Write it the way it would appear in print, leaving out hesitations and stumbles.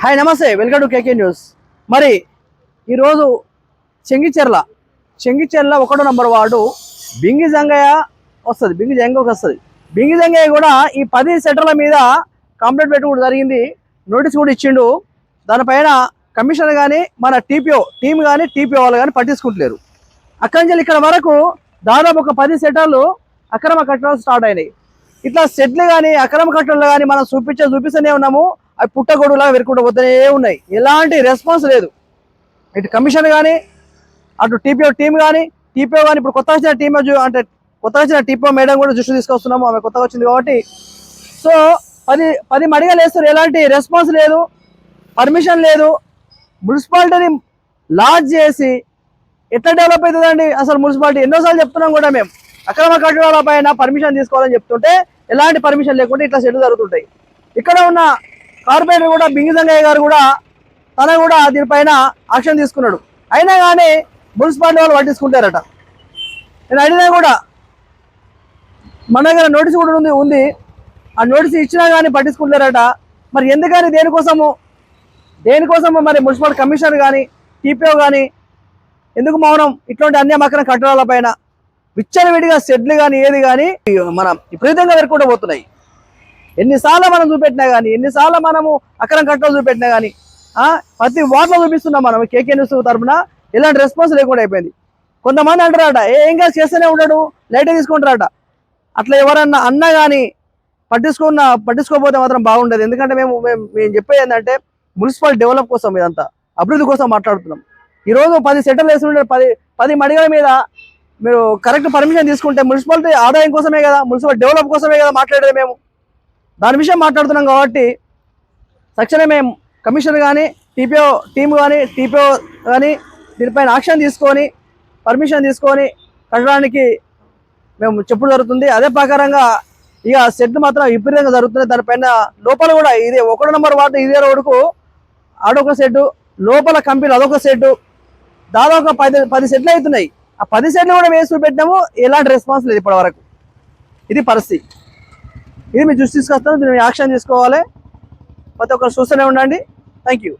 Hi నమస్తే, welcome to KK news. మరి ఈరోజు చెంగిచెర్ల 1వ నంబర్ వార్డు బింగి జంగయ్య వస్తుంది. బింగి జంగయ్య కూడా ఈ 10 సెంటర్ల మీద కంప్లైంట్ పెట్టుకోవడం జరిగింది. నోటీస్ కూడా ఇచ్చిండు. దానిపైన కమిషనర్ కానీ మన టీపీఓ టీం కానీ టీపీఓ వాళ్ళు కానీ పట్టించుకుంటలేరు. అక్కడి నుంచి ఇక్కడ వరకు దాదాపు ఒక 10 సెంటర్లు అక్రమ కట్టడాలు స్టార్ట్ అయినాయి. ఇట్లా సెట్లు కానీ అక్రమ కట్టడాలు కానీ మనం చూపిస్తూనే ఉన్నాము. అవి పుట్టగొడుగులాగా వెరుకుంటూ పోతూనే ఉన్నాయి. ఎలాంటి రెస్పాన్స్ లేదు. ఇటు కమిషన్ కానీ అటు టీపీఓ టీం కానీ ఇప్పుడు కొత్తగా వచ్చిన టీపీఓ మేడం కూడా దృష్టి తీసుకొస్తున్నాము. ఆమె కొత్తగా వచ్చింది కాబట్టి సో 10 మడిగలు వేస్తారు. ఎలాంటి రెస్పాన్స్ లేదు, పర్మిషన్ లేదు. మున్సిపాలిటీని లాడ్జ్ చేసి ఎట్లా డెవలప్ అవుతుందండి? అసలు మున్సిపాలిటీ ఎన్నోసార్లు చెప్తున్నాం కూడా మేము అక్రమ కట్టడాల పైన పర్మిషన్ తీసుకోవాలని చెప్తుంటే ఎలాంటి పర్మిషన్ లేకుండా ఇట్లా సెట్లు జరుగుతుంటాయి. ఇక్కడ ఉన్న కార్పొరేటర్ కూడా బింగి జంగయ్య గారు కూడా తన కూడా దీనిపైన యాక్షన్ తీసుకున్నాడు. అయినా కానీ మున్సిపాలిటీ వాళ్ళు పట్టించుకుంటారట. నేను అడిగినా కూడా మన దగ్గర నోటీస్ కూడా ఉంది. ఆ నోటీస్ ఇచ్చినా కానీ పట్టించుకుంటారట. మరి ఎందుకని దేనికోసము మరి మున్సిపల్ కమిషనర్ కానీ టీపీఓ కానీ ఎందుకు మౌనం? ఇట్లాంటి అన్యాయమకరం కట్టడాల పైన విచ్చలవిడిగా షెడ్లు కానీ ఏది కానీ మనం విపరీతంగా వెరుకుంటూ పోతున్నాయి. ఎన్నిసార్లు మనం చూపెట్టినా కానీ ఎన్నిసార్లు మనము అక్రమ కట్టడాలు చూపెట్టినా కానీ ప్రతి వార్డులో చూపిస్తున్నాం మనం కేకే న్యూస్ తరఫున. ఎలాంటి రెస్పాన్స్ లేకుండా అయిపోయింది. కొంతమంది అంటారట ఏం కాదు చేస్తూనే ఉంటాడు, లైట్ తీసుకుంటారట. అట్లా ఎవరన్నా అన్నా కానీ పట్టించుకోకపోతే మాత్రం బాగుండదు. ఎందుకంటే మేము చెప్పేది ఏంటంటే మున్సిపల్ డెవలప్ కోసం, ఇదంతా అభివృద్ధి కోసం మాట్లాడుతున్నాం. ఈరోజు 10 సెంటర్లు వేస్తుంటే 10 మడిగల మీద మీరు కరెక్ట్ పర్మిషన్ తీసుకుంటే మున్సిపాలిటీ ఆదాయం కోసమే కదా, మున్సిపల్ డెవలప్ కోసమే కదా మాట్లాడేది. మేము దాని విషయం మాట్లాడుతున్నాం కాబట్టి తక్షణమే మేము కమిషనర్ కానీ టీపీఓ టీం కానీ దీనిపైన యాక్షన్ తీసుకొని పర్మిషన్ తీసుకొని కట్టడానికి మేము చెప్పుడు జరుగుతుంది. అదే ప్రకారంగా ఇక సెట్లు మాత్రం విపరీతంగా జరుగుతుంది. దానిపైన లోపల కూడా ఇదే 1వ నంబర్ వార్డు ఇదే రోడ్డుకు ఆడొక సెట్టు, లోపల కంపెనీ అదొక సెట్టు, దాదాపు 10 సెట్లు అవుతున్నాయి. ఆ 10 సెట్లు కూడా వేసి చూపెట్టినాము. ఎలాంటి రెస్పాన్స్ లేదు ఇప్పటి వరకు. ఇది పరిస్థితి. ఇది మీరు దృష్టి తీసుకొస్తాను. దీన్ని యాక్షన్ తీసుకోవాలి. ప్రతి ఒక్కరు చూస్తూనే ఉండండి. Thank you.